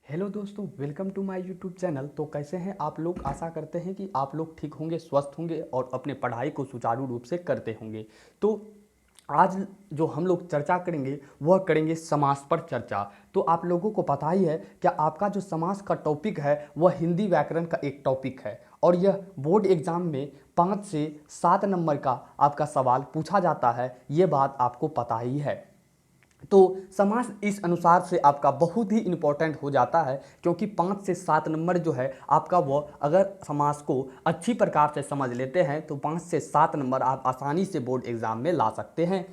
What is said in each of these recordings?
Hello दोस्तों, welcome to my YouTube channel. तो कैसे हैं आप लोग? आशा करते हैं कि आप लोग ठीक होंगे, स्वस्थ होंगे और अपने पढ़ाई को सुचारू रूप से करते होंगे। तो आज जो हम लोग चर्चा करेंगे वह करेंगे समास पर चर्चा। तो आप लोगों को पता ही है क्या आपका जो समास का टॉपिक है वह हिंदी व्याकरण का एक टॉपिक है और यह बोर्ड एग्जाम में 5 से 7 नंबर का आपका सवाल पूछा जाता है, ये बात आपको पता ही है। तो समास इस अनुसार से आपका बहुत ही इंपॉर्टेंट हो जाता है क्योंकि 5 से 7 नंबर जो है आपका वो, अगर समास को अच्छी प्रकार से समझ लेते हैं तो 5 से 7 नंबर आप आसानी से बोर्ड एग्जाम में ला सकते हैं।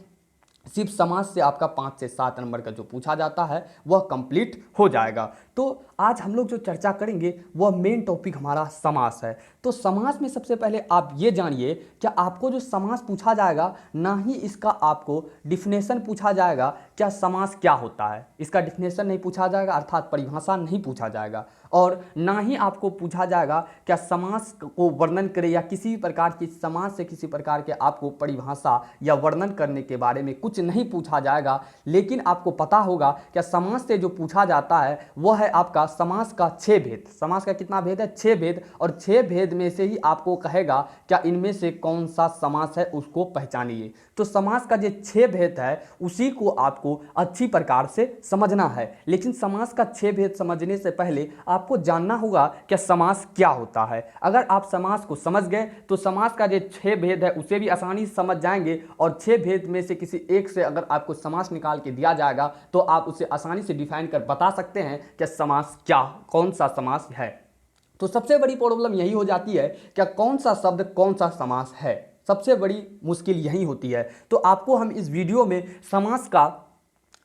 सिर्फ समास से आपका 5 से 7 नंबर का जो पूछा जाता है वह कंप्लीट हो जाएगा। तो आज हम लोग जो चर्चा करेंगे वह मेन टॉपिक हमारा समास है। तो समास में सबसे पहले आप ये जानिए, क्या आपको जो समास पूछा जाएगा ना ही इसका आपको डिफिनेशन पूछा जाएगा, क्या समास क्या होता है इसका डिफिनेशन नहीं पूछा जाएगा, अर्थात परिभाषा नहीं पूछा जाएगा। और ना ही आपको पूछा जाएगा क्या समास को वर्णन करे या किसी प्रकार की समास से किसी प्रकार के आपको परिभाषा या वर्णन करने के बारे में कुछ नहीं पूछा जाएगा। लेकिन आपको पता होगा क्या समास से जो पूछा जाता है वह है आपका समास का 6 भेद। समास का कितना भेद है? 6 भेद। और 6 भेद में से ही आपको कहेगा क्या इनमें से कौन सा समास है, उसको पहचानिए। तो समास का जो 6 भेद है उसी को आपको अच्छी प्रकार से समझना है। लेकिन समास का 6 भेद समझने से पहले आपको जानना होगा कि समास क्या होता है। अगर आप समास को समझ गए तो समास का जो 6 भेद है उसे भी आसानी से समझ जाएंगे और 6 भेद में से किसी एक से अगर आपको समास निकाल के दिया जाएगा तो आप उसे आसानी से डिफाइन कर बता सकते हैं कि समास क्या, कौन सा समास है। तो सबसे बड़ी प्रॉब्लम यही हो जाती है कि कौन सा शब्द कौन सा समास है, सबसे बड़ी मुश्किल यही होती है। तो आपको हम इस वीडियो में समास का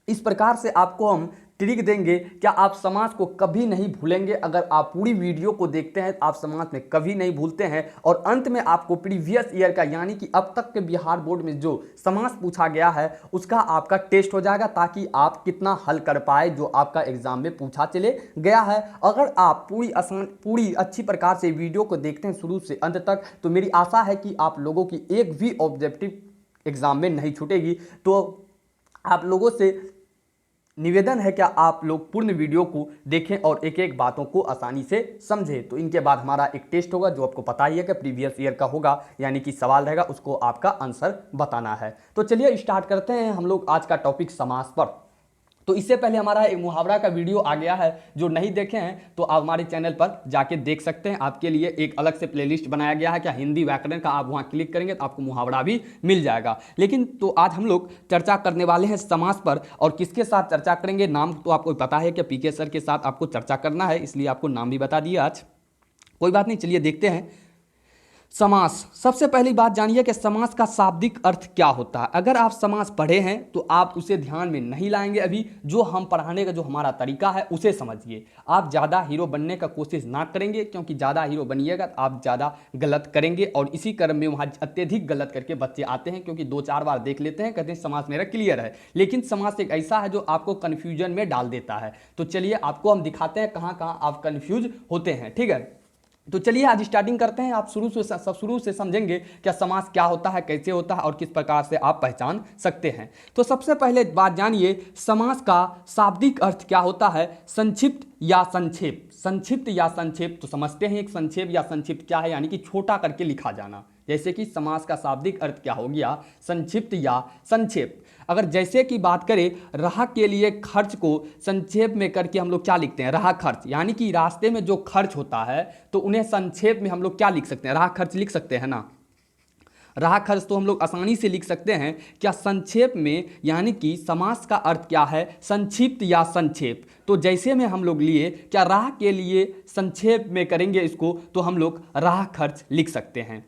इस प्रकार से आपको हम ट्रिक देंगे क्या आप समास को कभी नहीं भूलेंगे। अगर आप पूरी वीडियो को देखते हैं तो आप समास में कभी नहीं भूलते हैं। और अंत में आपको प्रीवियस ईयर का यानी कि अब तक के बिहार बोर्ड में जो समास पूछा गया है उसका आपका टेस्ट हो जाएगा ताकि आप कितना हल कर पाए जो आपका एग्जाम में पूछा चले गया है। अगर आप पूरी अच्छी प्रकार से वीडियो को देखते हैं शुरू से अंत तक तो मेरी आशा है कि आप लोगों की एक भी ऑब्जेक्टिव एग्जाम में नहीं छूटेगी। तो आप लोगों से निवेदन है कि आप लोग पूर्ण वीडियो को देखें और एक एक बातों को आसानी से समझें। तो इनके बाद हमारा एक टेस्ट होगा जो आपको पता ही है कि प्रीवियस ईयर का होगा, यानी कि सवाल रहेगा उसको आपका आंसर बताना है। तो चलिए स्टार्ट करते हैं हम लोग आज का टॉपिक समास पर। तो इससे पहले हमारा एक मुहावरा का वीडियो आ गया है, जो नहीं देखे हैं तो आप हमारे चैनल पर जाके देख सकते हैं। आपके लिए एक अलग से प्लेलिस्ट बनाया गया है क्या हिंदी व्याकरण का, आप वहां क्लिक करेंगे तो आपको मुहावरा भी मिल जाएगा। लेकिन तो आज हम लोग चर्चा करने वाले हैं समास पर। और किसके साथ चर्चा करेंगे, नाम तो आपको पता है कि पीके सर के साथ आपको चर्चा करना है, इसलिए आपको नाम भी बता दिया आज। कोई बात नहीं, चलिए देखते हैं। समास, सबसे पहली बात जानिए कि समास का शाब्दिक अर्थ क्या होता है। अगर आप समास पढ़े हैं तो आप उसे ध्यान में नहीं लाएंगे, अभी जो हम पढ़ाने का जो हमारा तरीका है उसे समझिए। आप ज़्यादा हीरो बनने का कोशिश ना करेंगे क्योंकि ज़्यादा हीरो बनिएगा तो आप ज़्यादा गलत करेंगे और इसी क्रम में वहाँ अत्यधिक गलत करके बच्चे आते हैं क्योंकि 2-4 बार देख लेते हैं, कहते हैं समास मेरा क्लियर है। लेकिन समास एक ऐसा है जो आपको कन्फ्यूजन में डाल देता है। तो चलिए आपको हम दिखाते हैं कहाँ कहाँ आप कन्फ्यूज होते हैं, ठीक है। तो चलिए आज स्टार्टिंग करते हैं। आप शुरू से समझेंगे क्या समास क्या होता है, कैसे होता है और किस प्रकार से आप पहचान सकते हैं। तो सबसे पहले बात जानिए समास का शाब्दिक अर्थ क्या होता है। संक्षिप्त या संक्षेप। संक्षिप्त या संक्षेप तो समझते हैं, एक संक्षेप या संक्षिप्त क्या है, यानी कि छोटा करके लिखा जाना। जैसे कि समास का शाब्दिक अर्थ क्या हो गया, संक्षिप्त या संक्षेप। अगर जैसे कि बात करें राह के लिए खर्च को संक्षेप में करके हम लोग क्या लिखते हैं, राह खर्च, यानी कि रास्ते में जो खर्च होता है तो उन्हें संक्षेप में हम लोग क्या लिख सकते हैं, राह खर्च लिख सकते हैं ना। राह खर्च तो हम लोग आसानी से लिख सकते हैं। क्या संक्षेप में, यानी कि समास का अर्थ क्या है, संक्षिप्त या संक्षेप। तो जैसे में हम लोग लिए क्या राह के लिए संक्षेप में करेंगे इसको तो हम लोग राह खर्च लिख सकते हैं।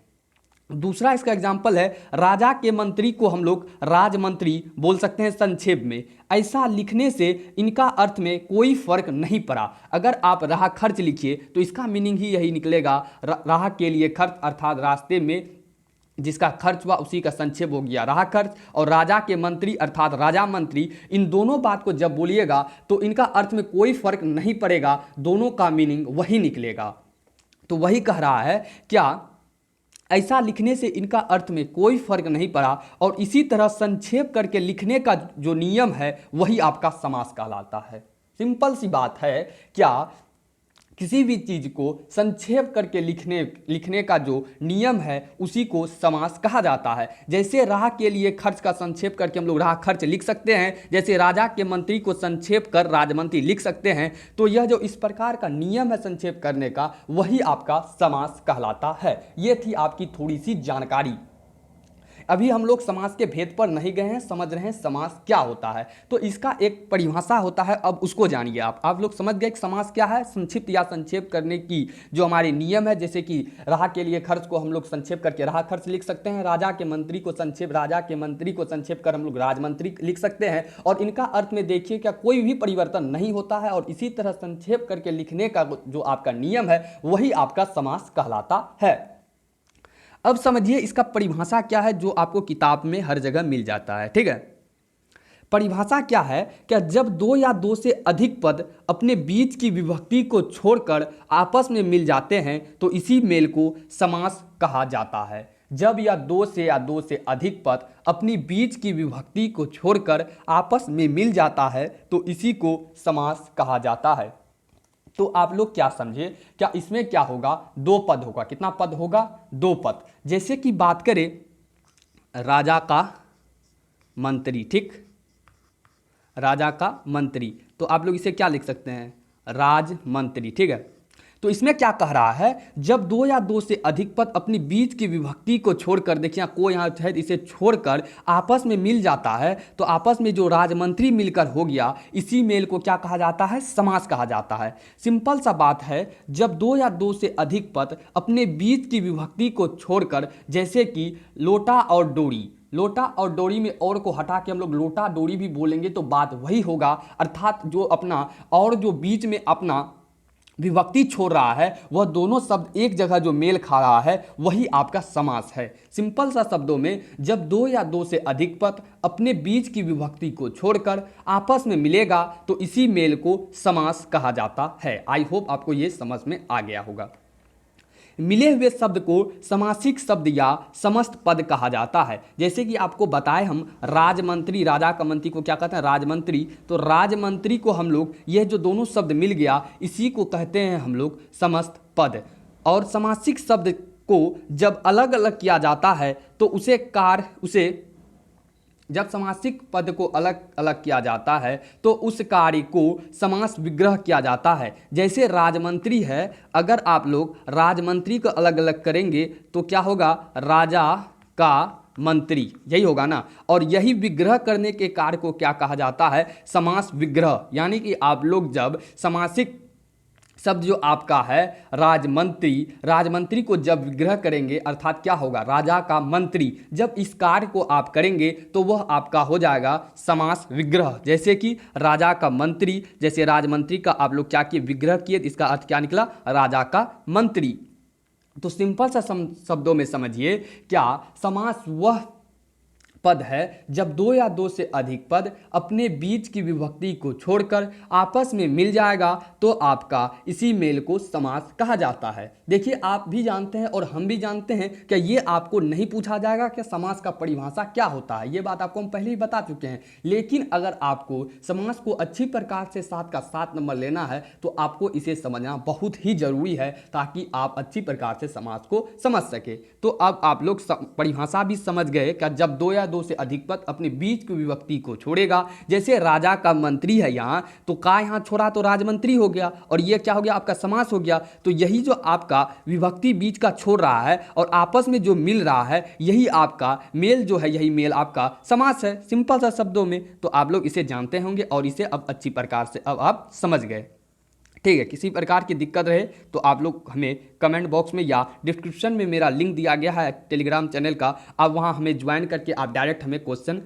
दूसरा इसका एग्जाम्पल है राजा के मंत्री को हम लोग राजमंत्री बोल सकते हैं संक्षेप में। ऐसा लिखने से इनका अर्थ में कोई फर्क नहीं पड़ा। अगर आप राह खर्च लिखिए तो इसका मीनिंग ही यही निकलेगा, राह के लिए खर्च अर्थात रास्ते में जिसका खर्च हुआ उसी का संक्षेप हो गया राह खर्च। और राजा के मंत्री अर्थात राजा मंत्री, इन दोनों बात को जब बोलिएगा तो इनका अर्थ में कोई फर्क नहीं पड़ेगा, दोनों का मीनिंग वही निकलेगा। तो वही कह रहा है क्या ऐसा लिखने से इनका अर्थ में कोई फर्क नहीं पड़ा और इसी तरह संक्षेप करके लिखने का जो नियम है वही आपका समास कहलाता है। सिंपल सी बात है। क्या किसी भी चीज को संक्षेप करके लिखने का जो नियम है उसी को समास कहा जाता है। जैसे राह के लिए खर्च का संक्षेप करके हम लोग राह खर्च लिख सकते हैं, जैसे राजा के मंत्री को संक्षेप कर राजमंत्री लिख सकते हैं। तो यह जो इस प्रकार का नियम है संक्षेप करने का, वही आपका समास कहलाता है। यह थी आपकी थोड़ी सी जानकारी। अभी हम लोग समास के भेद पर नहीं गए हैं, समझ रहे हैं समास क्या होता है। तो इसका एक परिभाषा होता है, अब उसको जानिए। आप लोग समझ गए कि समास क्या है। संक्षिप्त या संक्षेप करने की जो हमारे नियम है, जैसे कि राह के लिए खर्च को हम लोग संक्षेप करके राह खर्च लिख सकते हैं, राजा के मंत्री को संक्षेप कर हम लोग राजमंत्री लिख सकते हैं। और इनका अर्थ में देखिए क्या कोई भी परिवर्तन नहीं होता है, और इसी तरह संक्षेप करके लिखने का जो आपका नियम है वही आपका समास कहलाता है। अब समझिए इसका परिभाषा क्या है, जो आपको किताब में हर जगह मिल जाता है। ठीक है, परिभाषा क्या है? क्या जब दो या दो से अधिक पद अपने बीच की विभक्ति को छोड़कर आपस में मिल जाते हैं तो इसी मेल को समास कहा जाता है। जब दो से अधिक पद अपनी बीच की विभक्ति को छोड़कर आपस में मिल जाता है तो इसी को समास कहा जाता है। तो आप लोग क्या समझे, क्या इसमें क्या होगा? दो पद होगा। कितना पद होगा? दो पद। जैसे कि बात करें राजा का मंत्री, ठीक, राजा का मंत्री, तो आप लोग इसे क्या लिख सकते हैं? राजमंत्री। ठीक है, तो इसमें क्या कह रहा है? जब दो या दो से अधिक पद अपनी बीच की विभक्ति को छोड़कर, देखिए को यहाँ है इसे छोड़कर आपस में मिल जाता है तो आपस में जो राजमंत्री मिलकर हो गया, इसी मेल को क्या कहा जाता है? समास कहा जाता है। सिंपल सा बात है, जब दो या दो से अधिक पद अपने बीच की विभक्ति को छोड़कर, जैसे कि लोटा और डोरी, लोटा और डोरी में और को हटा के हम लोग लोटा डोरी भी बोलेंगे तो बात वही होगा। अर्थात जो अपना और जो बीच में अपना विभक्ति छोड़ रहा है वह दोनों शब्द एक जगह जो मेल खा रहा है वही आपका समास है। सिंपल सा शब्दों में, जब दो या दो से अधिक पद अपने बीच की विभक्ति को छोड़कर आपस में मिलेगा तो इसी मेल को समास कहा जाता है। आई होप आपको ये समझ में आ गया होगा। मिले हुए शब्द को समासिक शब्द या समस्त पद कहा जाता है। जैसे कि आपको बताए हम राजमंत्री, राजा का मंत्री को क्या कहते हैं? राजमंत्री। तो राजमंत्री को हम लोग यह जो दोनों शब्द मिल गया इसी को कहते हैं हम लोग समस्त पद। और समासिक शब्द को जब अलग अलग किया जाता है तो उसे जब समासिक पद को अलग अलग किया जाता है तो उस कार्य को समास विग्रह किया जाता है। जैसे राजमंत्री है, अगर आप लोग राजमंत्री को अलग अलग करेंगे तो क्या होगा? राजा का मंत्री, यही होगा ना। और यही विग्रह करने के कार्य को क्या कहा जाता है? समास विग्रह। यानी कि आप लोग जब समासिक शब्द जो आपका है राजमंत्री, राजमंत्री को जब विग्रह करेंगे अर्थात क्या होगा? राजा का मंत्री। जब इस कार्य को आप करेंगे तो वह आपका हो जाएगा समास विग्रह। जैसे कि राजा का मंत्री, जैसे राजमंत्री का आप लोग क्या किए? विग्रह किए, तो इसका अर्थ क्या निकला? राजा का मंत्री। तो सिंपल सा शब्दों में समझिए, क्या समास वह पद है जब दो या दो से अधिक पद अपने बीच की विभक्ति को छोड़कर आपस में मिल जाएगा तो आपका इसी मेल को समास कहा जाता है। देखिए आप भी जानते हैं और हम भी जानते हैं कि ये आपको नहीं पूछा जाएगा कि समास का परिभाषा क्या होता है, ये बात आपको हम पहले ही बता चुके हैं। लेकिन अगर आपको समास को अच्छी प्रकार से 7 का 7 नंबर लेना है तो आपको इसे समझना बहुत ही जरूरी है ताकि आप अच्छी प्रकार से समास को समझ सके। तो अब आप लोग परिभाषा भी समझ गए कि जब दो या दो से अधिक पद अपने बीच की विभक्ति को छोड़ेगा, जैसे राजा का मंत्री है यहाँ, तो का यहाँ छोड़ा तो राजमंत्री हो गया और ये क्या हो गया? आपका समास हो गया। तो यही जो आपका विभक्ति बीच का छोड़ रहा है और आपस में जो मिल रहा है यही आपका मेल जो है, यही मेल आपका समास है। सिंपल सा शब्दों में तो आप लोग इसे जानते होंगे और इसे अब अच्छी प्रकार से अब आप समझ गए। ठीक है, किसी प्रकार की दिक्कत रहे तो आप लोग हमें कमेंट बॉक्स में या डिस्क्रिप्शन में मेरा लिंक दिया गया है टेलीग्राम चैनल का, आप वहां हमें ज्वाइन करके आप डायरेक्ट हमें क्वेश्चन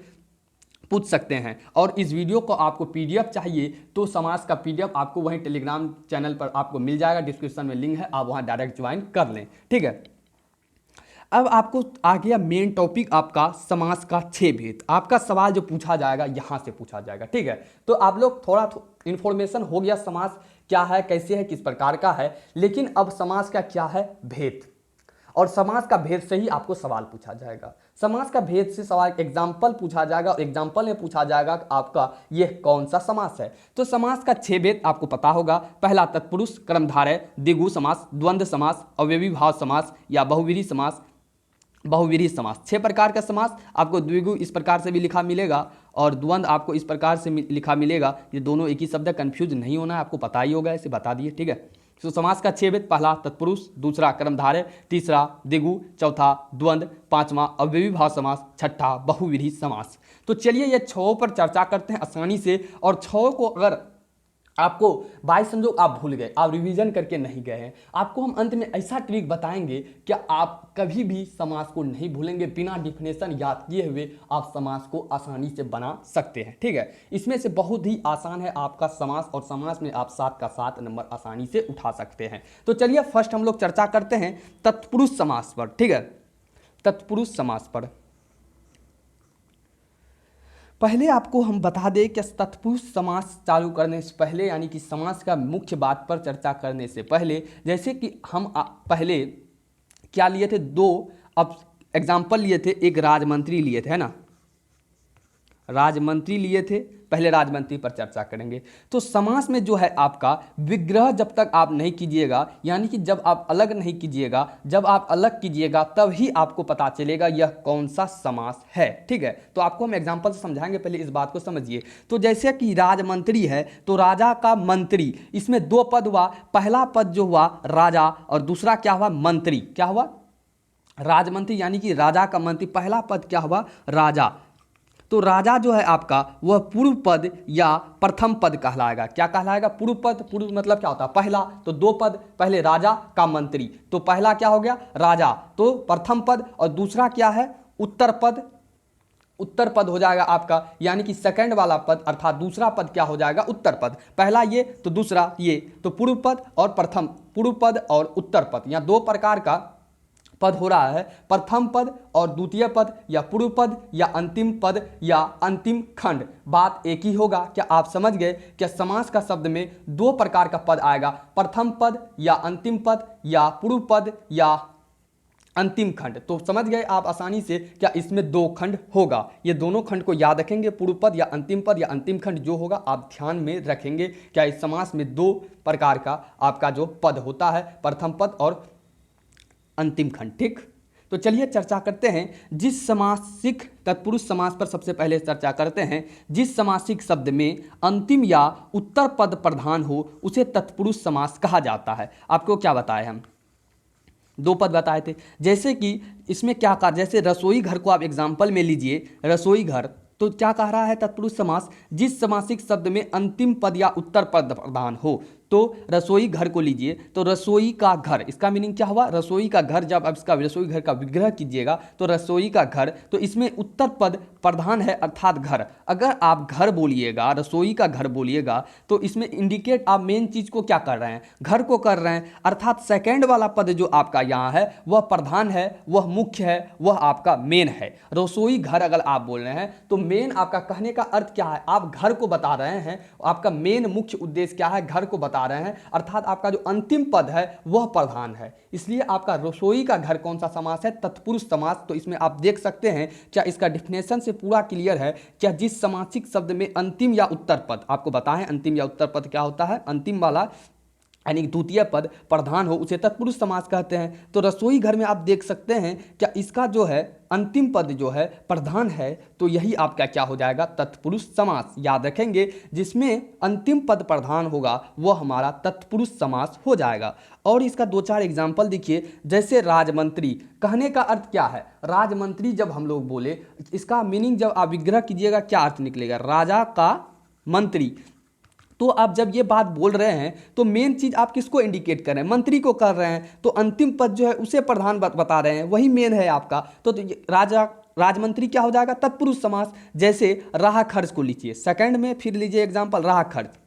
पूछ सकते हैं। और इस वीडियो को आपको पीडीएफ चाहिए तो समास का पीडीएफ आपको वहीं टेलीग्राम चैनल पर आपको मिल जाएगा, डिस्क्रिप्शन में लिंक है, आप वहां डायरेक्ट ज्वाइन कर लें। ठीक है, अब आपको आ गया मेन टॉपिक आपका समास का 6 भेद। आपका सवाल जो पूछा जाएगा यहाँ से पूछा जाएगा। ठीक है, तो आप लोग थोड़ा इन्फॉर्मेशन हो गया समास क्या है, कैसे है, किस प्रकार का है। लेकिन अब समास का क्या है? भेद। और समास का भेद से ही आपको सवाल पूछा जाएगा। समास का भेद से सवाल एग्जाम्पल पूछा जाएगा और एग्जाम्पल में पूछा जाएगा कि आपका यह कौन सा समास है। तो समास का 6 भेद आपको पता होगा। पहला तत्पुरुष, कर्मधारय, द्विगु समास, द्वंद्व समास, अव्ययी भाव समास या बहुव्रीहि समास। बहुव्रीहि समास 6 प्रकार का समास आपको द्विगु इस प्रकार से भी लिखा मिलेगा और द्वंद्व आपको इस प्रकार से लिखा मिलेगा। ये दोनों एक ही शब्द है, कंफ्यूज नहीं होना है, आपको पता ही होगा, इसे बता दिए, ठीक है। तो समास का 6 भेद, पहला तत्पुरुष, दूसरा कर्मधारय, तीसरा द्विगु, चौथा द्वंद्व, पांचवा अव्ययी भाव समास, छठा बहुव्रीहि समास। तो चलिए ये 6 पर चर्चा करते हैं आसानी से। और 6 को अगर आपको बाई संजोग आप भूल गए, आप रिवीजन करके नहीं गए हैं, आपको हम अंत में ऐसा ट्रिक बताएंगे कि आप कभी भी समास को नहीं भूलेंगे। बिना डिफिनेशन याद किए हुए आप समास को आसानी से बना सकते हैं, ठीक है। इसमें से बहुत ही आसान है आपका समास, और समास में आप 7 का 7 नंबर आसानी से उठा सकते हैं। तो चलिए फर्स्ट हम लोग चर्चा करते हैं तत्पुरुष समास पर, ठीक है। तत्पुरुष समास पर पहले आपको हम बता दें कि तत्पुरुष समास चालू करने से पहले, यानी कि समास का मुख्य बात पर चर्चा करने से पहले, जैसे कि हम पहले क्या लिए थे, 2 अब एग्जाम्पल लिए थे, एक राजमंत्री लिए थे, है ना, राजमंत्री लिए थे। पहले राजमंत्री पर चर्चा करेंगे। तो समास में जो है आपका विग्रह जब तक आप नहीं कीजिएगा, यानी कि जब आप अलग नहीं कीजिएगा, जब आप अलग कीजिएगा तब ही आपको पता चलेगा यह कौन सा समास है, ठीक है। तो आपको हम एग्जांपल से समझाएंगे, पहले इस बात को समझिए। तो जैसे कि राजमंत्री है तो राजा का मंत्री, इसमें 2 पद हुआ। पहला पद जो हुआ राजा और दूसरा क्या हुआ, मंत्री। क्या हुआ, राजमंत्री यानी कि राजा का मंत्री। पहला पद क्या हुआ, राजा। तो राजा जो है आपका वह पूर्व पद या प्रथम पद कहलाएगा। क्या कहलाएगा, पूर्व पद। पूर्व मतलब क्या होता है, पहला। तो 2 पद, पहले राजा का मंत्री, तो पहला क्या हो गया, राजा, तो प्रथम पद। और दूसरा क्या है, उत्तर पद। उत्तर पद हो जाएगा आपका, यानी कि सेकंड वाला पद, अर्थात दूसरा पद क्या हो जाएगा, उत्तर पद। पहला ये तो दूसरा ये, तो पूर्व पद और प्रथम, पूर्व पद और उत्तर पद, यहाँ 2 प्रकार का पद हो रहा है, प्रथम पद और द्वितीय पद, या पूर्व पद या अंतिम पद या अंतिम खंड। बात एक ही होगा। क्या आप समझ गए कि समास का शब्द में 2 प्रकार का पद आएगा, प्रथम पद या अंतिम पद, या पूर्व पद या अंतिम खंड। तो समझ गए आप आसानी से, क्या इसमें 2 खंड होगा। ये दोनों खंड को याद रखेंगे, पूर्व पद या अंतिम खंड जो होगा आप ध्यान में रखेंगे। क्या इस समास में 2 प्रकार का आपका जो पद होता है, प्रथम पद और अंतिम खंड, ठीक। तो चलिए चर्चा करते हैं जिस समासिक तत्पुरुष समास पर सबसे पहले चर्चा करते हैं। जिस समासिक शब्द में अंतिम या उत्तर पद प्रधान हो उसे तत्पुरुष समास कहा जाता है। आपको क्या बताए, हम 2 पद बताए थे। जैसे कि इसमें क्या कहा, जैसे रसोई घर को आप एग्जाम्पल में लीजिए, रसोई घर, तो क्या कह रहा है तत्पुरुष समास, जिस समासिक शब्द में अंतिम पद या उत्तर पद प्रधान हो। तो रसोई घर को लीजिए, तो रसोई का घर, इसका मीनिंग क्या हुआ, रसोई का घर। जब आप इसका रसोई घर का विग्रह कीजिएगा तो रसोई का घर, तो इसमें उत्तर पद प्रधान है, अर्थात घर। अगर आप घर बोलिएगा, रसोई का घर बोलिएगा, तो इसमें इंडिकेट आप मेन चीज को क्या कर रहे हैं, घर को कर रहे हैं, अर्थात सेकेंड वाला पद जो आपका यहाँ है वह प्रधान है, वह मुख्य है, वह आपका मेन है। रसोई घर अगर आप बोल रहे हैं तो मेन आपका कहने का अर्थ क्या है, आप घर को बता रहे हैं, आपका मेन मुख्य उद्देश्य क्या है, घर को बता रहे हैं, अर्थात आपका जो अंतिम पद है वह प्रधान है। इसलिए आपका रसोई का घर कौन सा समास है, तत्पुरुष समास। तो इसमें आप देख सकते हैं, क्या इसका डिफिनेशन से पूरा क्लियर है। क्या जिस समासिक शब्द में अंतिम या उत्तर पद, आपको बताएं अंतिम या उत्तर पद क्या होता है, अंतिम वाला यानी द्वितीय पद प्रधान हो उसे तत्पुरुष समास कहते हैं। तो रसोई घर में आप देख सकते हैं, क्या इसका जो है अंतिम पद जो है प्रधान है, तो यही आपका क्या हो जाएगा, तत्पुरुष समास। याद रखेंगे, जिसमें अंतिम पद प्रधान होगा वह हमारा तत्पुरुष समास हो जाएगा। और इसका 2-4 एग्जाम्पल देखिए। जैसे राजमंत्री, कहने का अर्थ क्या है, राजमंत्री जब हम लोग बोले, इसका मीनिंग जब आप विग्रह कीजिएगा क्या अर्थ निकलेगा, राजा का मंत्री। तो आप जब ये बात बोल रहे हैं तो मेन चीज आप किसको इंडिकेट कर रहे हैं, मंत्री को कर रहे हैं। तो अंतिम पद जो है उसे प्रधान बता रहे हैं, वही मेन है आपका। तो राजा राजमंत्री क्या हो जाएगा, तत्पुरुष समास। जैसे राह खर्च को लीजिए, सेकंड में फिर लीजिए एग्जांपल, राह खर्च,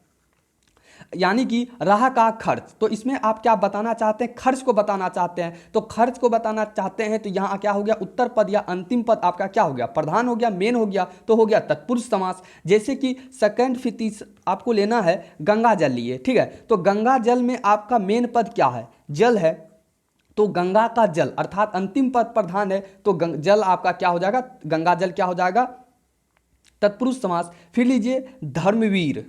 यानी कि राह का खर्च। तो इसमें आप क्या बताना चाहते हैं, खर्च को बताना चाहते हैं। तो खर्च को बताना चाहते हैं तो यहाँ क्या हो गया, उत्तर पद या अंतिम पद आपका क्या हो गया, प्रधान हो गया, मेन हो गया, तो हो गया तत्पुरुष समास। जैसे कि सेकंड फिर आपको लेना है, गंगा जल लिए, ठीक है। तो गंगा जल में आपका मेन पद क्या है, जल है, तो गंगा का जल अर्थात अंतिम पद प्रधान है, तो जल आपका क्या हो जाएगा, गंगा जल क्या हो जाएगा, तत्पुरुष समास। फिर लीजिए धर्मवीर,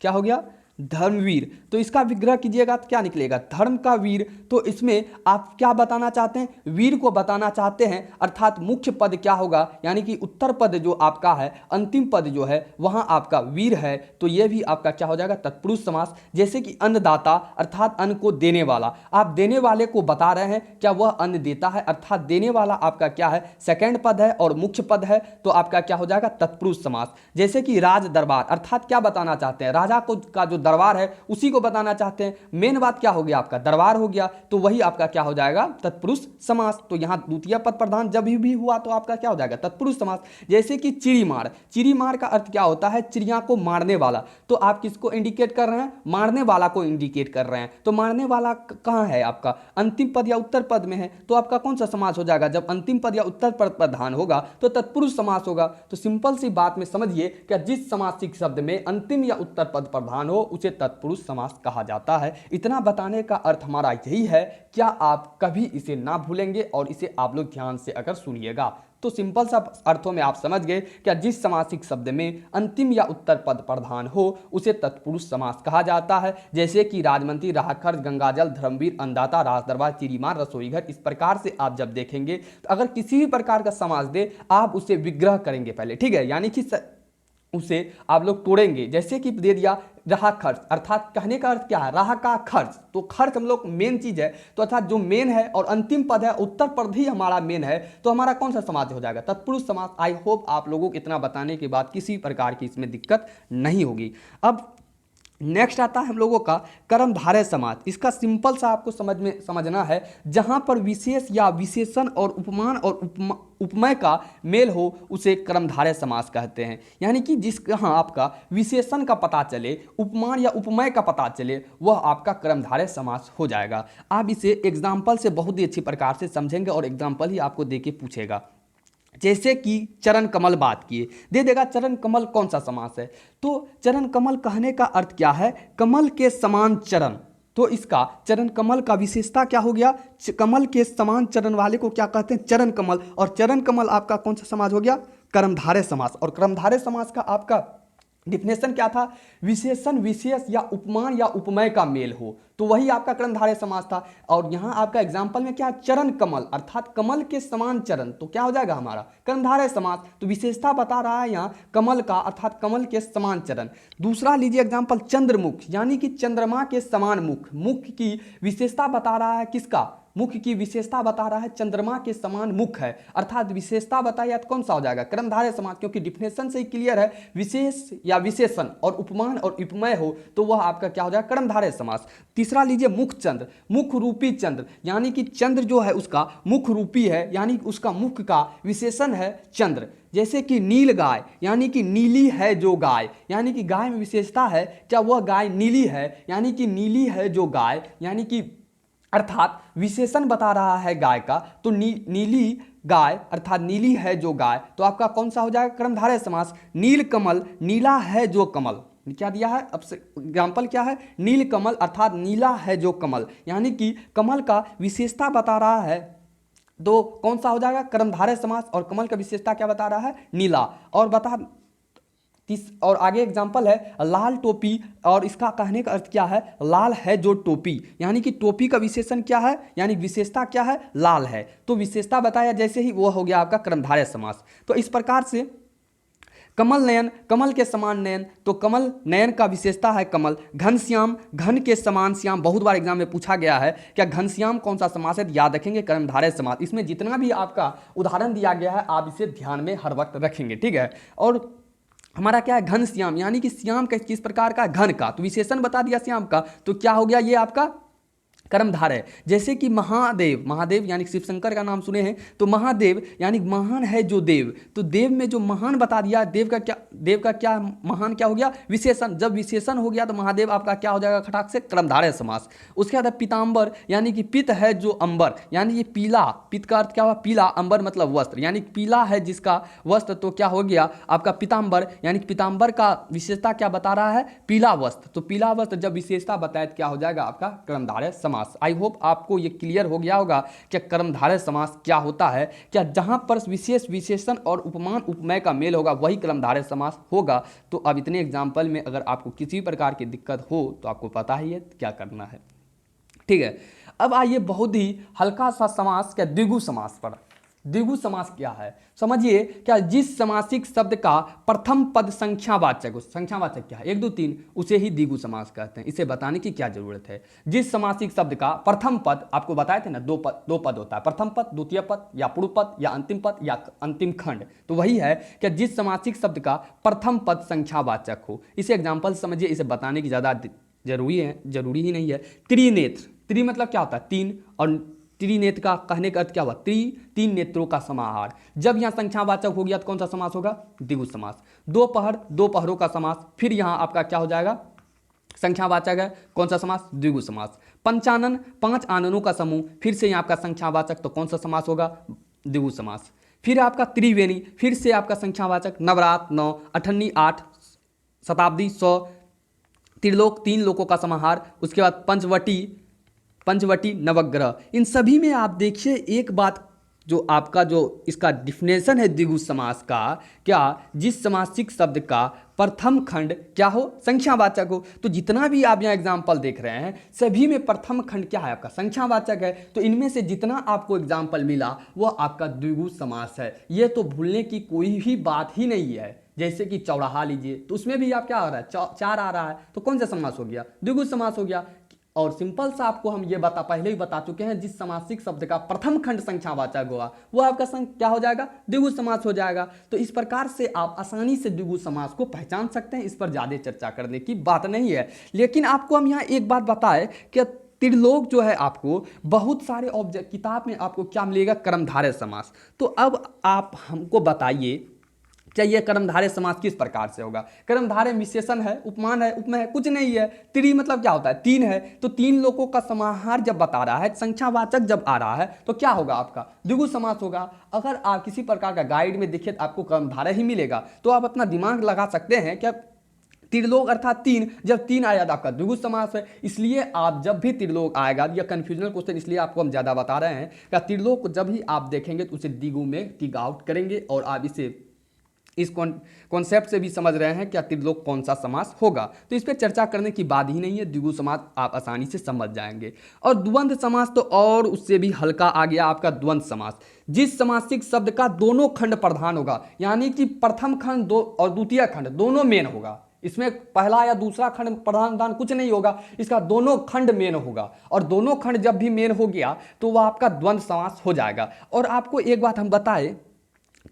क्या हो गया, धर्मवीर। तो इसका विग्रह कीजिएगा तो क्या निकलेगा, धर्म का वीर। तो इसमें आप क्या बताना चाहते हैं, वीर को बताना चाहते हैं, अर्थात मुख्य पद क्या होगा, यानी कि उत्तर पद जो आपका है, अंतिम पद जो है वहां आपका वीर है, तो यह भी आपका क्या हो जाएगा, तत्पुरुष समास। जैसे कि अन्नदाता अर्थात अन्न को देने वाला, आप देने वाले को बता रहे हैं क्या वह अन्न देता है, अर्थात देने वाला आपका क्या है, सेकंड पद है और मुख्य पद है, तो आपका क्या हो जाएगा, तत्पुरुष समास। जैसे कि राज दरबार अर्थात क्या बताना चाहते हैं, राजा को का जो दरबार है उसी को बताना चाहते हैं, मेन बात क्या हो गया आपका, दरबार हो गया, तो वही आपका क्या हो जाएगा, तत्पुरुष समास। तो यहां द्वितीय पद प्रधान जब भी हुआ तो आपका क्या हो जाएगा, तत्पुरुष समास। जैसे कि चिड़ीमार, चिड़ीमार का अर्थ क्या होता है, चिड़िया को मारने वाला, तो आप किसको इंडिकेट कर रहे हैं, मारने वाला को इंडिकेट कर रहे हैं। तो मारने वाला कहां है आपका, अंतिम पद या उत्तर पद में है, तो आपका कौन सा समास हो जाएगा, जब अंतिम पद या उत्तर पद प्रधान होगा तो तत्पुरुष समास होगा। तो सिंपल सी बात में समझिए कि जिस समासिक शब्द में अंतिम या उत्तर पद प्रधान हो उसे तत्पुरुष समास कहा जाता है। इतना बताने का अर्थ हमारा यही है, क्या आप कभी इसे ना भूलेंगे और इसे आप लोग ध्यान से अगर सुनिएगा तो सिंपल सा अर्थों में आप समझ गए कि जिस समासिक शब्द में अंतिम या उत्तर पद प्रधान हो उसे तत्पुरुष समास कहा जाता है। जैसे कि राजमंत्री, राहखर्ज, गंगाजल, धर्मवीर, अन्नदाता, राजदरबार, चिड़ीमार, रसोईघर, इस प्रकार से आप जब देखेंगे तो अगर किसी भी प्रकार का समास दे आप उसे विग्रह करेंगे पहले, ठीक है, यानी कि उसे आप लोग तोड़ेंगे। जैसे कि दे दिया राह खर्च, अर्थात कहने का अर्थ क्या है, राह का खर्च, तो खर्च हम लोग मेन चीज है, तो अर्थात जो मेन है और अंतिम पद है उत्तर पद ही हमारा मेन है, तो हमारा कौन सा समास हो जाएगा, तत्पुरुष समास। आई होप आप लोगों को इतना बताने के बाद किसी प्रकार की इसमें दिक्कत नहीं होगी। अब नेक्स्ट आता है हम लोगों का कर्मधारय समास। इसका सिंपल सा आपको समझना है, जहां पर विशेष या विशेषण और उपमान और उपमय का मेल हो उसे कर्मधारय समास कहते हैं। यानी कि जिस यहाँ आपका विशेषण का पता चले, उपमान या उपमय का पता चले, वह आपका कर्मधारय समास हो जाएगा। आप इसे एग्जाम्पल से बहुत ही अच्छी प्रकार से समझेंगे और एग्जाम्पल ही आपको दे के पूछेगा। जैसे कि चरण कमल बात किए, दे देगा चरण कमल कौन सा समास है, तो चरण कमल कहने का अर्थ क्या है, कमल के समान चरण। तो इसका चरण कमल का विशेषता क्या हो गया, कमल के समान चरण वाले को क्या कहते हैं, चरण कमल। और चरण कमल आपका कौन सा समास हो गया, कर्मधारय समास। और कर्मधारय समास का आपका डिफिनेशन क्या था, विशेषण विशेष या उपमान या उपमय का मेल हो, तो वही आपका कर्मधारय समास था। और यहाँ आपका एग्जाम्पल में क्या है, चरण कमल अर्थात कमल के समान चरण, तो क्या हो जाएगा हमारा कर्मधारय समास। तो विशेषता बता रहा है यहाँ कमल का, अर्थात कमल के समान चरण। दूसरा लीजिए एग्जाम्पल चंद्रमुख, यानी कि चंद्रमा के समान मुख। मुख की विशेषता बता रहा है किसका, मुख की विशेषता बता रहा है चंद्रमा के समान मुख है, अर्थात विशेषता बताइए तो कौन सा हो जाएगा, कर्मधारय समास। क्योंकि डिफिनेशन से ही क्लियर है, विशेष या विशेषण और उपमान और उपमय हो तो वह आपका क्या हो जाएगा, कर्मधारय समास। तीसरा लीजिए मुख चंद्र, मुख रूपी चंद्र, यानी कि चंद्र जो है उसका मुख रूपी है, यानी उसका मुख का विशेषण है चंद्र। जैसे कि नील गाय, यानी कि नीली है जो गाय, यानी कि गाय में विशेषता है क्या, वह गाय नीली है, यानी कि नीली है जो गाय, यानी कि अर्थात विशेषण बता रहा है गाय का, तो नीली गाय अर्थात नीली है जो गाय, तो आपका कौन सा हो जाएगा, कर्मधारय समास। नील कमल, नीला है जो कमल, क्या दिया है, अब से एग्जाम्पल क्या है, नील कमल अर्थात नीला है जो कमल, यानी कि कमल का विशेषता बता रहा है, तो कौन सा हो जाएगा, कर्मधारय समास। और कमल का विशेषता क्या बता रहा है, नीला। और बता और आगे एग्जाम्पल है लाल टोपी, और इसका कहने का अर्थ क्या है, लाल है जो टोपी, यानी कि टोपी का विशेषण क्या है, यानी विशेषता क्या है, लाल है, तो विशेषता बताया जैसे ही वो हो गया आपका कर्मधारय समास। तो इस प्रकार से कमल नयन, कमल के समान नयन, तो कमल नयन का विशेषता है कमल। घनश्याम, घन के समान श्याम, बहुत बार एग्जाम में पूछा गया है क्या घनश्याम कौन सा समास है, याद रखेंगे कर्मधारय समास। इसमें जितना भी आपका उदाहरण दिया गया है आप इसे ध्यान में हर वक्त रखेंगे, ठीक है। और हमारा क्या है, घनश्याम, यानी कि श्याम किस प्रकार का, घन का, तो विशेषण बता दिया श्याम का, तो क्या हो गया ये आपका कर्मधारय। जैसे कि महादेव, महादेव यानी शिव शंकर का नाम सुने हैं, तो महादेव यानी महान है जो देव, तो देव में जो महान बता दिया, देव का क्या महान क्या हो गया, विशेषण। जब विशेषण हो गया तो महादेव आपका क्या हो जाएगा, खटाक से कर्मधारय समास। उसके बाद पीताम्बर, यानी कि पित है जो अंबर, यानी ये पीला, पित का अर्थ क्या हुआ, पीला, अंबर मतलब वस्त्र, यानी पीला है जिसका वस्त्र, तो क्या हो गया आपका पीताम्बर, यानी पीताम्बर का विशेषता क्या बता रहा है, पीला वस्त्र। तो पीला वस्त्र जब विशेषता बताए तो क्या हो जाएगा आपका कर्मधारय समास। समास। आई होप आपको ये क्लियर हो गया होगा कि कर्मधारय समास क्या होता है। क्या जहां पर विशेष विशेषण और उपमान उपमेय का मेल होगा वही कर्मधारय समास होगा। तो अब इतने एग्जाम्पल में अगर आपको किसी प्रकार की दिक्कत हो तो आपको पता ही है क्या करना है, ठीक है। अब आइए बहुत ही हल्का सा समास, क्या द्विगु समास पर। द्विगु समास क्या है समझिए। क्या जिस समासिक शब्द का प्रथम पद संख्यावाचक, संख्यावाचक क्या है 1 2 3, उसे ही द्विगु समास कहते हैं। इसे बताने की क्या जरूरत है। जिस समासिक शब्द का प्रथम पद, आपको बताए थे ना दो पद होता है, प्रथम पद, द्वितीय पद, या पूर्व पद, या अंतिम पद, या अंतिम खंड। तो वही है कि जिस समासिक शब्द का प्रथम पद संख्यावाचक हो। इसे एग्जाम्पल समझिए, इसे बताने की ज्यादा जरूरी ही नहीं है। त्रिनेत्र, त्रि मतलब क्या होता है 3, और त्रिनेत्र का कहने का अर्थ क्या हुआ, तीन नेत्रों का समाहार। जब यहां संख्यावाचक हो गया तो कौन सा समास होगा, द्विगु समास। दोपहर, दो पहरों का समास, फिर यहां आपका क्या हो जाएगा, संख्यावाचक है, कौन सा समास, द्विगु समास। पंचानन, 5 आननों का समूह, फिर से यहां आपका संख्यावाचक, तो कौन सा समास होगा, द्विगु समास। फिर आपका त्रिवेणी, फिर से आपका संख्यावाचक। नवरात 9, अठन्नी 8, शताब्दी 100, त्रिलोक 3 लोकों का समाहार। उसके बाद पंचवटी नवग्रह। इन सभी में आप देखिए एक बात, जो आपका जो इसका डिफिनेशन है द्विगु समास का, क्या जिस समासिक शब्द का प्रथम खंड क्या हो, संख्यावाचक हो। तो जितना भी आप यहाँ एग्जाम्पल देख रहे हैं सभी में प्रथम खंड क्या है आपका, संख्यावाचक है। तो इनमें से जितना आपको एग्जाम्पल मिला वह आपका द्विगु समास है। ये तो भूलने की कोई भी बात ही नहीं है। जैसे कि चौराहा लीजिए, तो उसमें भी आप क्या आ रहा है, 4 आ रहा है, तो कौन सा समास हो गया, द्विगु समास हो गया। और सिंपल सा आपको हम ये पहले ही बता चुके हैं, जिस समासिक शब्द का प्रथम खंड संख्यावाचक होगा वो आपका क्या हो जाएगा, द्विगु समास हो जाएगा। तो इस प्रकार से आप आसानी से द्विगु समास को पहचान सकते हैं। इस पर ज्यादा चर्चा करने की बात नहीं है। लेकिन आपको हम यहाँ एक बात बताएं कि त्रिलोक जो है आपको बहुत सारे ऑब्जेक्ट किताब में आपको क्या मिलेगा, कर्मधारय समास। तो अब आप हमको बताइए क्या ये कर्मधारय समास किस प्रकार से होगा। कर्मधारय विशेषण है, उपमान है, उपमेय है, कुछ नहीं है। त्रि मतलब क्या होता है, 3 है, तो 3 लोगों का समाहार जब बता रहा है, संख्यावाचक जब आ रहा है, तो क्या होगा आपका, द्विगु समास होगा। अगर आप किसी प्रकार का गाइड में देखिए तो आपको कर्मधारय ही मिलेगा, तो आप अपना दिमाग लगा सकते हैं क्या त्रिलोक अर्थात 3, जब 3 आया तो आपका द्विगु समास है। इसलिए आप जब भी त्रिलोक आएगा, या कंफ्यूजनल क्वेश्चन इसलिए आपको हम ज्यादा बता रहे हैं, क्या त्रिलोक जब भी आप देखेंगे तो उसे द्विगु में टिक आउट करेंगे, और आप इसे इस कॉन्सेप्ट से भी समझ रहे हैं क्या त्रिलोक कौन सा समास होगा। तो इस पर चर्चा करने की बात ही नहीं है, द्विगु समास आप आसानी से समझ जाएंगे। और द्वंद्व समास तो और उससे भी हल्का आ गया आपका द्वंद्व समास। जिस समासिक शब्द का दोनों खंड प्रधान होगा, यानी कि प्रथम खंड और द्वितीय खंड दोनों मेन होगा। इसमें पहला या दूसरा खंड प्रधान कुछ नहीं होगा, इसका दोनों खंड मेन होगा। और दोनों खंड जब भी मेन हो गया तो वह आपका द्वंद्व समास हो जाएगा। और आपको एक बात हम बताएं,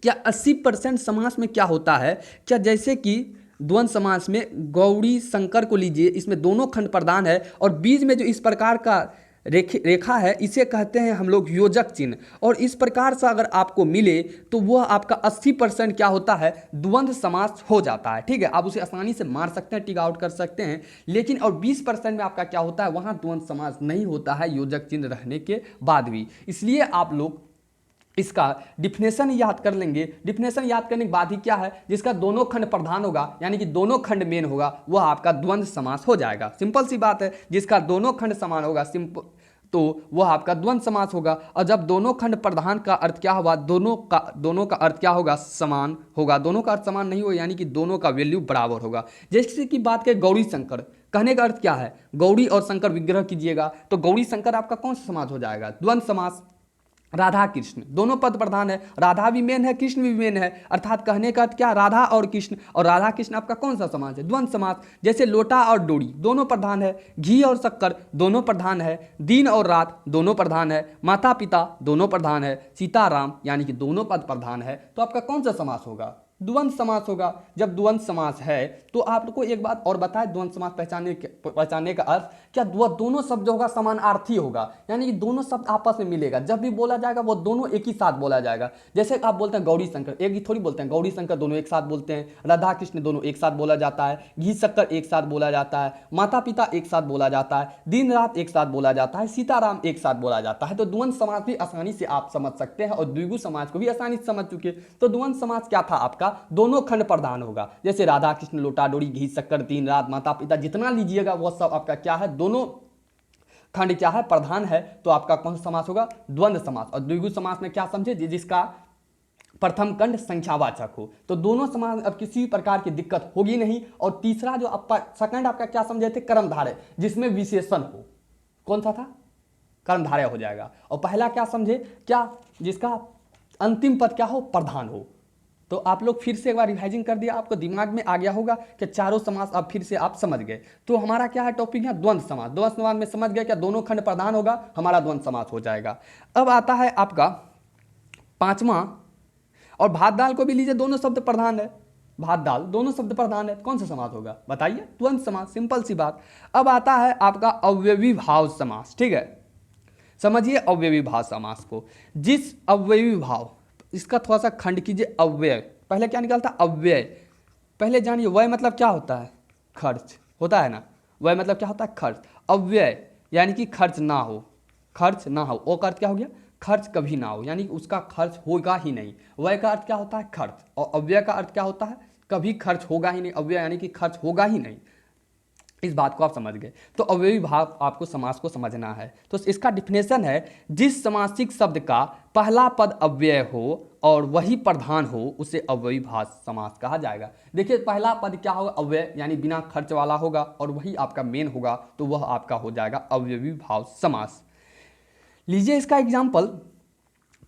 क्या 80% समास में क्या होता है, क्या जैसे कि द्वंद्व समास में गौड़ी शंकर को लीजिए, इसमें दोनों खंड प्रधान है, और बीच में जो इस प्रकार का रेखा है इसे कहते हैं हम लोग योजक चिन्ह। और इस प्रकार से अगर आपको मिले तो वह आपका 80% क्या होता है, द्वंद्व समास हो जाता है। ठीक है, आप उसे आसानी से मार सकते हैं, टिक आउट कर सकते हैं। लेकिन और 20% में आपका क्या होता है, वहां द्वंद्व समास नहीं होता है योजक चिन्ह रहने के बाद भी। इसलिए आप लोग इसका डिफिनेशन याद कर लेंगे। डिफिनेशन याद करने के बाद ही क्या है, जिसका दोनों खंड प्रधान होगा, यानी कि दोनों खंड मेन होगा, वह आपका द्वंद्व समास हो जाएगा। सिंपल सी बात है, जिसका दोनों खंड समान होगा तो वह आपका द्वंद्व समास होगा। और जब दोनों खंड प्रधान का अर्थ क्या होगा, दोनों का अर्थ क्या होगा, समान होगा। दोनों का अर्थ समान नहीं होगा, यानी कि दोनों का वैल्यू बराबर होगा। जैसे कि बात करें गौरी शंकर, कहने का अर्थ क्या है, गौरी और शंकर विग्रह कीजिएगा तो गौरी शंकर आपका कौन सा समास हो जाएगा, द्वंद्व समास। राधा कृष्ण दोनों पद प्रधान है, राधा भी मेन है, कृष्ण भी मेन है, अर्थात कहने का अर्थ क्या, राधा और कृष्ण, और राधा कृष्ण आपका कौन सा समास है, द्वंद्व समास। जैसे लोटा और डोरी दोनों प्रधान है, घी और शक्कर दोनों प्रधान है, दिन और रात दोनों प्रधान है, माता पिता दोनों प्रधान है, सीता राम यानी कि दोनों पद प्रधान है। तो आपका कौन सा समास होगा, द्वंद्व समास होगा। जब द्वंद्व समास है तो आपको एक बात और बताए, द्वंद्व समास पहचानने का अर्थ क्या, दोनों शब्द होगा समानार्थी होगा, यानी कि दोनों शब्द आपस में मिलेगा। जब भी बोला जाएगा वो दोनों एक ही साथ बोला जाएगा। जैसे आप बोलते हैं गौरी शंकर, एक ही थोड़ी बोलते हैं, गौरी शंकर दोनों एक साथ बोलते हैं, राधा कृष्ण दोनों एक साथ बोला जाता है, घी शक्कर एक साथ बोला जाता है, माता पिता एक साथ बोला जाता है, दिन रात एक साथ बोला जाता है, सीताराम एक साथ बोला जाता है। तो द्वंद्व समास भी आसानी से आप समझ सकते हैं, और द्विगु समास को भी आसानी से समझ चुके। तो द्वंद्व समास क्या था आपका, दोनों खंड प्रधान होगा। जैसे राधा कृष्ण, लोटा डोरी, घी शक्कर, दिन रात, माता पिता, जितना लीजिएगा वो सब आपका क्या है, दोनों खंड क्या है, प्रधान है, तो आपका कौन सा समास होगा, द्वंद्व समास। और द्विगु समास में क्या समझे, जिसका प्रथम खंड संख्यावाचक हो। तो दोनों समास अब किसी प्रकार की दिक्कत होगी नहीं। और तीसरा जो सेकंड आपका क्या समझे थे, कर्मधारय, जिसमें विशेषण हो, कौन सा था, कर्मधारय हो जाएगा। और पहला क्या समझे, क्या, जिसका अंतिम पद क्या हो, प्रधान हो। तो आप लोग फिर से एक बार रिवाइजिंग कर दिया, आपको दिमाग में आ गया होगा कि चारों समास अब फिर से आप समझ गए। तो हमारा क्या है टॉपिक है, द्वंद्व समास। द्वंद्व समास में समझ गए क्या, दोनों खंड प्रधान होगा, हमारा द्वंद्व समास हो जाएगा। अब आता है आपका पांचवा, और भात दाल को भी लीजिए, दोनों शब्द प्रधान है, भात दाल दोनों शब्द प्रधान है, कौन सा समास होगा बताइए, द्वंद्व समास, सिंपल सी बात। अब आता है आपका अव्ययी भाव समास, ठीक है, समझिए अव्ययी भाव समास को। जिस अव्ययी भाव, इसका थोड़ा सा खंड कीजिए, अव्यय, पहले क्या निकलता, अव्यय, पहले जानिए व्यय मतलब क्या होता है, खर्च होता है ना, व्यय मतलब क्या होता है, खर्च। अव्यय यानी कि खर्च ना हो, खर्च ना हो, वो का अर्थ क्या हो गया, खर्च कभी ना हो, यानी कि उसका खर्च होगा ही नहीं। व्यय का अर्थ क्या होता है, खर्च, और अव्यय का अर्थ क्या होता है, कभी खर्च होगा ही नहीं, अव्यय यानी कि खर्च होगा ही नहीं। इस बात को आप समझ गए। तो अव्ययी भाव आपको समास को समझना है। तो इसका डिफिनेशन है, जिस समासिक शब्द का पहला पद अव्यय हो और वही प्रधान हो, उसे अव्ययी भाव समास कहा जाएगा। देखिए पहला पद क्या होगा, अव्यय, यानी बिना खर्च वाला होगा, और वही आपका मेन होगा, तो वह आपका हो जाएगा अव्ययी भाव समास। लीजिए इसका एग्जाम्पल,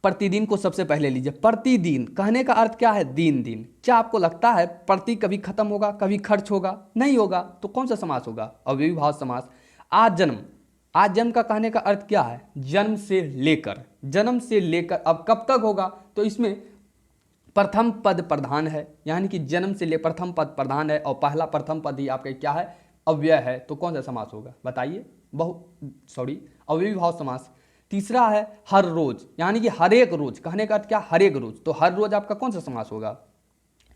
प्रतिदिन को सबसे पहले लीजिए। प्रतिदिन कहने का अर्थ क्या है, दिन दिन। क्या आपको लगता है प्रति कभी खत्म होगा, कभी खर्च होगा, नहीं होगा, तो कौन सा समास होगा, अव्ययी भाव समास। आज जन्म, आज जन्म का कहने का अर्थ क्या है, जन्म से लेकर, जन्म से लेकर अब कब तक होगा, तो इसमें प्रथम पद प्रधान है, यानी कि जन्म से ले प्रथम पद प्रधान है, और पहला प्रथम पद ही आपका क्या है, अव्यय है, तो कौन सा समास होगा बताइए, अव्ययी भाव समास। तीसरा है हर रोज, यानी कि हर एक रोज, कहने का अर्थ क्या, हर एक रोज, तो हर रोज आपका कौन सा समास होगा,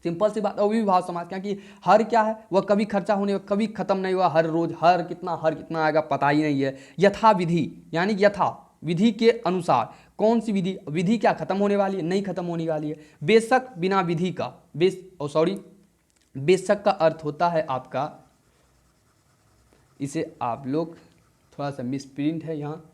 सिंपल सी बात, अव्ययी भाव समास, क्योंकि हर क्या है, वह कभी खर्चा होने, कभी खत्म नहीं हुआ, हर रोज, हर कितना आएगा पता ही नहीं है। यथा विधि, यानी कि यथा विधि के अनुसार, कौन सी विधि, विधि क्या खत्म होने वाली है, नहीं खत्म होने वाली है। बेशक, बिना विधि का, बेशक का अर्थ होता है आपका, इसे आप लोग थोड़ा सा मिसप्रिंट है यहाँ,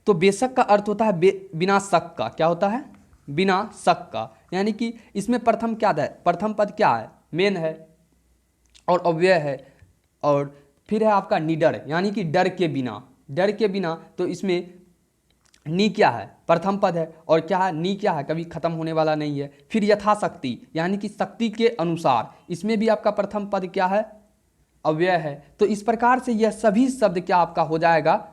तो बेशक का अर्थ होता है बिना शक का, क्या होता है, बिना शक का, यानी कि इसमें प्रथम क्या है, प्रथम पद क्या है, मेन है, और अव्यय है, और फिर है आपका निडर, यानी कि डर के बिना, डर के बिना, तो इसमें नी क्या है, प्रथम पद है, और क्या है, नी क्या है, कभी खत्म होने वाला नहीं है। फिर यथाशक्ति, यानी कि शक्ति के अनुसार, इसमें भी आपका प्रथम पद क्या है, अव्यय है। तो इस प्रकार से यह सभी शब्द क्या आपका हो जाएगा,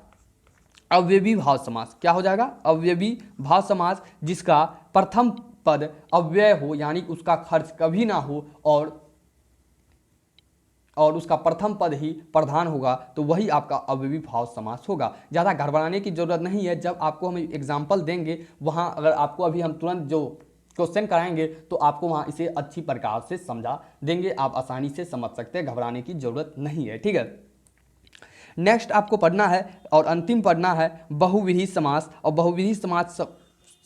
अव्ययी भाव समास। क्या हो जाएगा, अव्ययी भाव समास, जिसका प्रथम पद अव्यय हो, यानी उसका खर्च कभी ना हो, और उसका प्रथम पद ही प्रधान होगा, तो वही आपका अव्ययी भाव समास होगा। ज़्यादा घबराने की जरूरत नहीं है, जब आपको हम एग्जाम्पल देंगे वहाँ, अगर आपको अभी हम तुरंत जो क्वेश्चन कराएंगे तो आपको वहाँ इसे अच्छी प्रकार से समझा देंगे, आप आसानी से समझ सकते हैं, घबराने की जरूरत नहीं है, ठीक है। नेक्स्ट आपको पढ़ना है और अंतिम पढ़ना है बहुव्रीहि समास। और बहुव्रीहि समास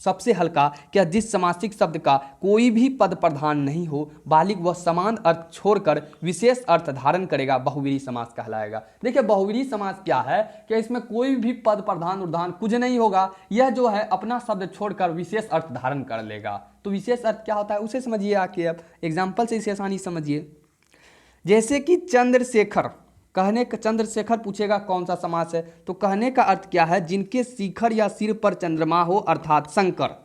सबसे हल्का, क्या, जिस समासिक शब्द का कोई भी पद प्रधान नहीं हो, बालिक वह समान अर्थ छोड़कर विशेष अर्थ धारण करेगा, बहुव्रीहि समास कहलाएगा। देखिए बहुव्रीहि समास क्या है, कि इसमें कोई भी पद प्रधान उर्धान कुछ नहीं होगा, यह जो है अपना शब्द छोड़कर विशेष अर्थ धारण कर लेगा। तो विशेष अर्थ क्या होता है उसे समझिए आके, अब एग्जाम्पल से इसे आसानी समझिए। जैसे कि चंद्रशेखर, कहने का, चंद्रशेखर पूछेगा कौन सा समास है, तो कहने का अर्थ क्या है, जिनके शिखर या सिर पर चंद्रमा हो, अर्थात शंकर।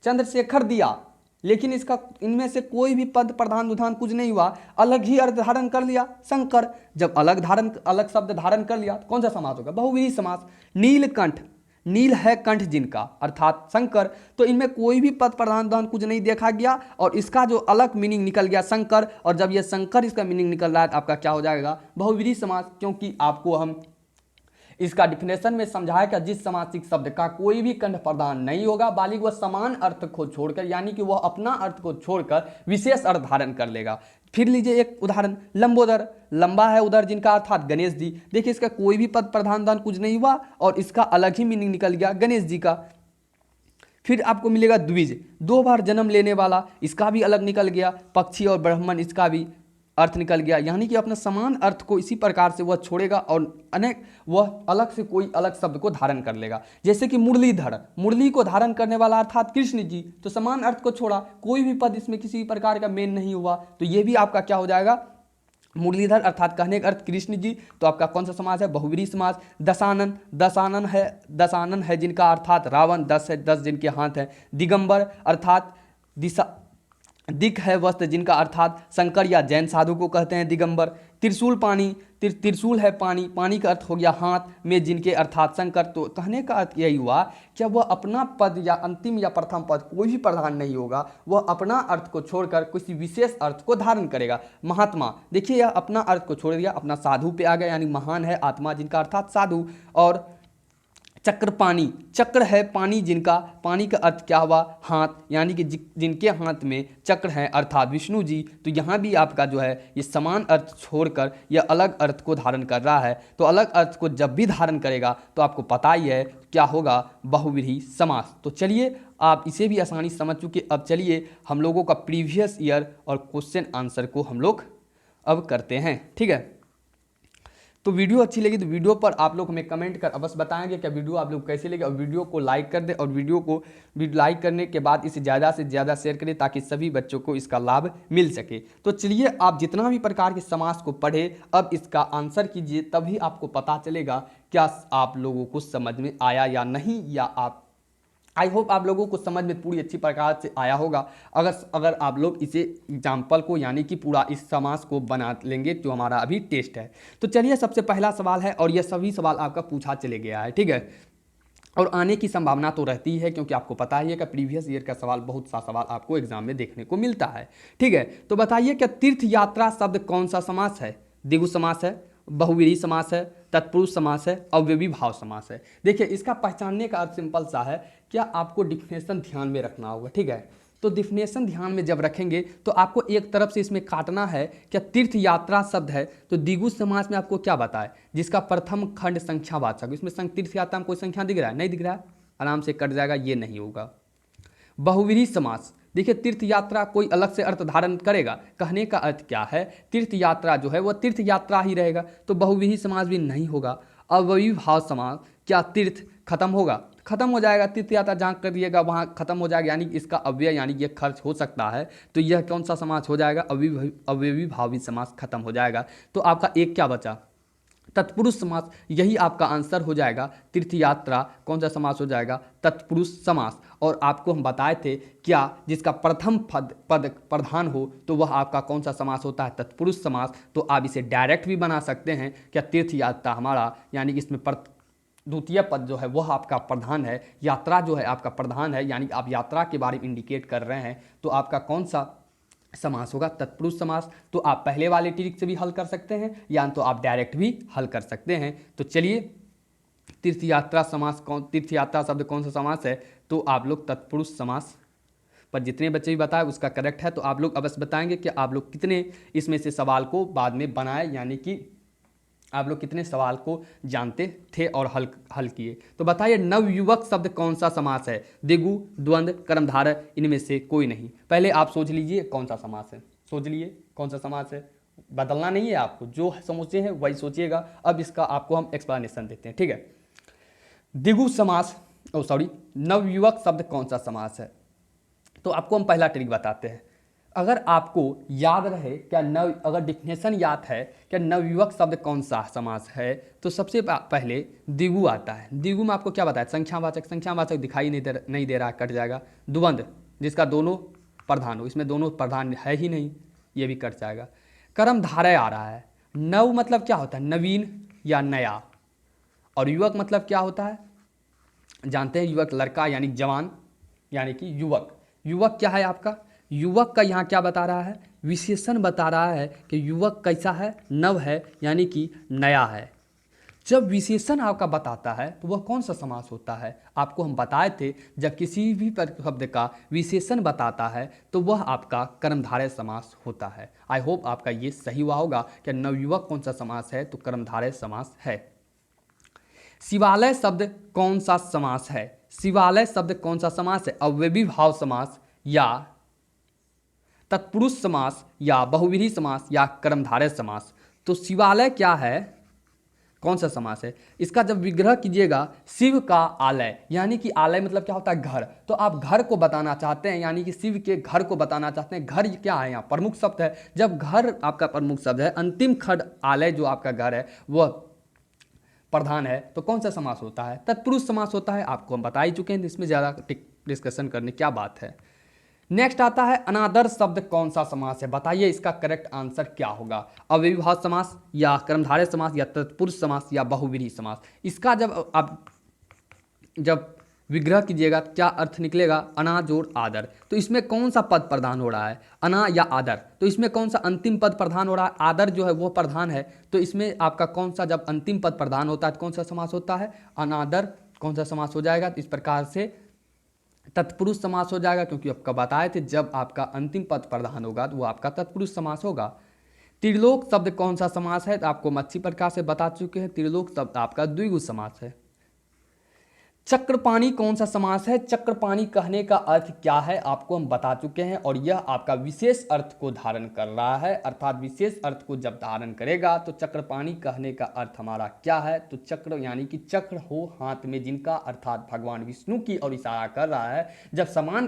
चंद्रशेखर दिया, लेकिन इसका, इनमें से कोई भी पद प्रधान उधान कुछ नहीं हुआ, अलग ही अर्थ धारण कर लिया, शंकर। जब अलग शब्द धारण कर लिया, तो कौन सा समास होगा, बहुव्रीहि समास। नीलकंठ, नील है कंठ जिनका, अर्थात शंकर, तो इनमें कोई भी पद प्रधान उधान कुछ नहीं देखा गया, और इसका जो अलग मीनिंग निकल गया शंकर, और जब ये शंकर इसका मीनिंग निकल रहा है, तो आपका क्या हो जाएगा, बहुव्रीहि समास। क्योंकि आपको हम इसका डिफिनेशन में समझाया कि जिस समासिक शब्द का कोई भी कंठ प्रधान नहीं होगा, बालिक वह समान अर्थ को छोड़कर, यानी कि वह अपना अर्थ को छोड़कर विशेष अर्थ धारण कर लेगा। फिर लीजिए एक उदाहरण, लंबोदर, लंबा है उदर जिनका, अर्थात गणेश जी। देखिए इसका कोई भी पद प्रधान दान कुछ नहीं हुआ, और इसका अलग ही मीनिंग निकल गया गणेश जी का। फिर आपको मिलेगा द्विज, 2 बार जन्म लेने वाला, इसका भी अलग निकल गया। पक्षी और ब्राह्मण, इसका भी अर्थ निकल गया, यानी कि अपना समान अर्थ को इसी प्रकार से वह छोड़ेगा और अनेक वह अलग से कोई अलग शब्द को धारण कर लेगा। जैसे कि मुरलीधर, मुरली को धारण करने वाला अर्थात कृष्ण जी, तो समान अर्थ को छोड़ा, कोई भी पद इसमें किसी प्रकार का मेन नहीं हुआ, तो ये भी आपका क्या हो जाएगा, मुरलीधर अर्थात कहने का अर्थ कृष्ण जी, तो आपका कौन सा समास है, बहुव्रीहि समास। दशानन, दशानन है जिनका अर्थात रावण, 10 है 10 जिनके हाथ हैं। दिगंबर अर्थात दिशा, दिक है वस्त्र जिनका अर्थात शंकर या जैन साधु को कहते हैं दिगंबर। त्रिशूल पानी, त्रिशूल है पानी, पानी का अर्थ हो गया हाथ में जिनके अर्थात शंकर। तो कहने का अर्थ यही हुआ कि वह अपना पद या अंतिम या प्रथम पद कोई भी प्रधान नहीं होगा, वह अपना अर्थ को छोड़कर किसी विशेष अर्थ को धारण करेगा। महात्मा, देखिए यह अपना अर्थ को छोड़ दिया, अपना साधु पे आ गया, यानी महान है आत्मा जिनका अर्थात साधु। और चक्र पानी, चक्र है पानी जिनका, पानी का अर्थ क्या हुआ, हाथ, यानी कि जिनके हाथ में चक्र है अर्थात विष्णु जी। तो यहाँ भी आपका जो है ये समान अर्थ छोड़कर यह अलग अर्थ को धारण कर रहा है। तो अलग अर्थ को जब भी धारण करेगा तो आपको पता ही है क्या होगा, बहुव्रीहि समास। तो चलिए आप इसे भी आसानी समझ चुके, अब चलिए हम लोगों का प्रीवियस ईयर और क्वेश्चन आंसर को हम लोग अब करते हैं, ठीक है। तो वीडियो अच्छी लगी तो वीडियो पर आप लोग हमें कमेंट कर अवश्य बताएंगे क्या वीडियो आप लोग कैसे लगे, और वीडियो को लाइक कर दें, और वीडियो को लाइक करने के बाद इसे ज़्यादा से ज़्यादा शेयर करें ताकि सभी बच्चों को इसका लाभ मिल सके। तो चलिए आप जितना भी प्रकार के समास को पढ़े अब इसका आंसर कीजिए, तभी आपको पता चलेगा क्या आप लोगों को समझ में आया या नहीं, या आप आई होप आप लोगों को समझ में पूरी अच्छी प्रकार से आया होगा। अगर आप लोग इसे एग्जाम्पल को यानी कि पूरा इस समास को बना लेंगे जो हमारा अभी टेस्ट है। तो चलिए सबसे पहला सवाल है, और यह सभी सवाल आपका पूछा चले गया है, ठीक है, और आने की संभावना तो रहती है क्योंकि आपको पता ही है कि प्रीवियस ईयर का सवाल बहुत सा सवाल आपको एग्जाम में देखने को मिलता है, ठीक है। तो बताइए क्या तीर्थ यात्रा शब्द कौन सा समास है, द्विगु समास है, बहुव्रीहि समास है, तत्पुरुष समास है, अव्ययी भाव समास है। देखिए इसका पहचानने का अर्थ सिंपल सा है, क्या आपको डिफिनेशन ध्यान में रखना होगा, ठीक है। तो डिफिनेशन ध्यान में जब रखेंगे तो आपको एक तरफ से इसमें काटना है, क्या तीर्थ यात्रा शब्द है तो द्विगु समास में आपको क्या बताए, जिसका प्रथम खंड संख्यावाचक, इसमें तीर्थ यात्रा में कोई संख्या दिख रहा है, नहीं दिख रहा है, आराम से कट जाएगा, ये नहीं होगा। बहुव्रीहि समास, देखिए तीर्थ यात्रा कोई अलग से अर्थ धारण करेगा, कहने का अर्थ क्या है, तीर्थ यात्रा जो है वह तीर्थ यात्रा ही रहेगा, तो बहुव्रीहि समास भी नहीं होगा। अव्ययी भाव समास, क्या तीर्थ खत्म होगा, खत्म हो जाएगा, तीर्थ यात्रा जहाँ कर दिएगा वहाँ खत्म हो जाएगा, यानी इसका अव्यय यानी ये खर्च हो सकता है, तो यह कौन सा समास हो जाएगा, अव्ययी भावी समास खत्म हो जाएगा। तो आपका एक क्या बचा, तत्पुरुष समास, यही आपका आंसर हो जाएगा। तीर्थ यात्रा कौन सा समास हो जाएगा, तत्पुरुष समास। और आपको हम बताए थे क्या, जिसका प्रथम पद प्रधान हो तो वह आपका कौन सा समास होता है, तत्पुरुष समास। तो आप इसे डायरेक्ट भी बना सकते हैं, क्या तीर्थ यात्रा हमारा यानी कि इसमें द्वितीय पद जो है वह आपका प्रधान है, यात्रा जो है आपका प्रधान है, यानी आप यात्रा के बारे में इंडिकेट कर रहे हैं, तो आपका कौन सा समास होगा, तत्पुरुष समास। तो आप पहले वाले ट्रिक से भी हल कर सकते हैं या तो आप डायरेक्ट भी हल कर सकते हैं। तो चलिए तीर्थ यात्रा समास कौन, तीर्थ यात्रा शब्द कौन सा समास है, तो आप लोग तत्पुरुष समास पर जितने बच्चे भी बताए उसका करेक्ट है। तो आप लोग अवश्य बताएंगे कि आप लोग कितने इसमें से सवाल को बाद में बनाए, यानी कि आप लोग कितने सवाल को जानते थे और हल किए। तो बताइए नवयुवक शब्द कौन सा समास है, द्विगु, द्वंद्व, कर्मधारय, इनमें से कोई नहीं। पहले आप सोच लीजिए कौन सा समास है, सोच लिए कौन सा समास है, बदलना नहीं है आपको, जो समझे हैं वही सोचिएगा। अब इसका आपको हम एक्सप्लेनेशन देते हैं, ठीक है। द्विगु समास, नवयुवक शब्द कौन सा समास है, तो आपको हम पहला ट्रिक बताते हैं। अगर आपको याद रहे क्या अगर डिफिनेशन याद है क्या नवयुवक शब्द कौन सा समास है, तो सबसे पहले द्विगु आता है। द्विगु में आपको क्या बताया, संख्यावाचक, संख्यावाचक दिखाई नहीं दे रहा, कट जाएगा। द्वंद्व जिसका दोनों प्रधान हो, इसमें दोनों प्रधान है ही नहीं, ये भी कट जाएगा। कर्मधारय आ रहा है। नव मतलब क्या होता है, नवीन या नया, और युवक मतलब क्या होता है, जानते हैं, युवक लड़का यानी जवान, यानी कि युवक। युवक क्या है आपका, युवक का यहाँ क्या बता रहा है, विशेषण बता रहा है कि युवक कैसा है, नव है, यानी कि नया है। जब विशेषण आपका बताता है तो वह कौन सा समास होता है, आपको हम बताए थे जब किसी भी शब्द का विशेषण बताता है तो वह आपका कर्मधारय समास होता है। आई होप आपका ये सही हुआ होगा कि नवयुवक कौन सा समास है, तो कर्मधारय समास है। शिवालय शब्द कौन सा समास है, शिवालय शब्द कौन सा समास है, अव्ययी भाव समास या तत्पुरुष समास या बहुव्रीहि समास या कर्मधारय समास। तो शिवालय क्या है, कौन सा समास है? इसका जब विग्रह कीजिएगा शिव का आलय, यानी कि आलय मतलब क्या होता है? घर। तो आप घर को बताना चाहते हैं, यानी कि शिव के घर को बताना चाहते हैं। घर क्या है? यहाँ प्रमुख शब्द है। जब घर आपका प्रमुख शब्द है, अंतिम खंड आलय जो आपका घर है वह प्रधान है, तो कौन सा समास होता है? तत्पुरुष समास होता है। आपको हम बता ही चुके हैं, इसमें ज़्यादा डिस्कशन करने क्या बात है। नेक्स्ट आता है अनादर शब्द कौन सा समास है? बताइए इसका करेक्ट आंसर क्या होगा? अव्ययीभाव समास या कर्मधारय समास या तत्पुरुष समास या बहुव्रीहि समास। इसका जब आप विग्रह कीजिएगा क्या अर्थ निकलेगा? अना जोड़ आदर। तो इसमें कौन सा पद प्रधान हो रहा है? अना या आदर? तो इसमें कौन सा अंतिम पद प्रधान हो रहा है? आदर जो है वो प्रधान है। तो इसमें आपका कौन सा, जब अंतिम पद प्रधान होता है तो कौन सा समास होता है? अनादर। कौन सा समास हो जाएगा? इस प्रकार से तत्पुरुष समास हो जाएगा, क्योंकि आपका बताए थे जब आपका अंतिम पद प्रधान होगा तो वो आपका तत्पुरुष समास होगा। त्रिलोक शब्द कौन सा समास है? तो आपको हम अच्छी प्रकार से बता चुके हैं, त्रिलोक शब्द आपका द्विगु समास है। चक्रपाणी कौन सा समास है? चक्रपाणी कहने का अर्थ क्या है आपको हम बता चुके हैं, और यह आपका विशेष अर्थ को धारण कर रहा है, अर्थात विशेष अर्थ को जब धारण करेगा तो चक्रपाणी कहने का अर्थ हमारा क्या है? तो चक्र यानी कि चक्र हो हाथ में जिनका, अर्थात भगवान विष्णु की ओर इशारा कर रहा है। जब समान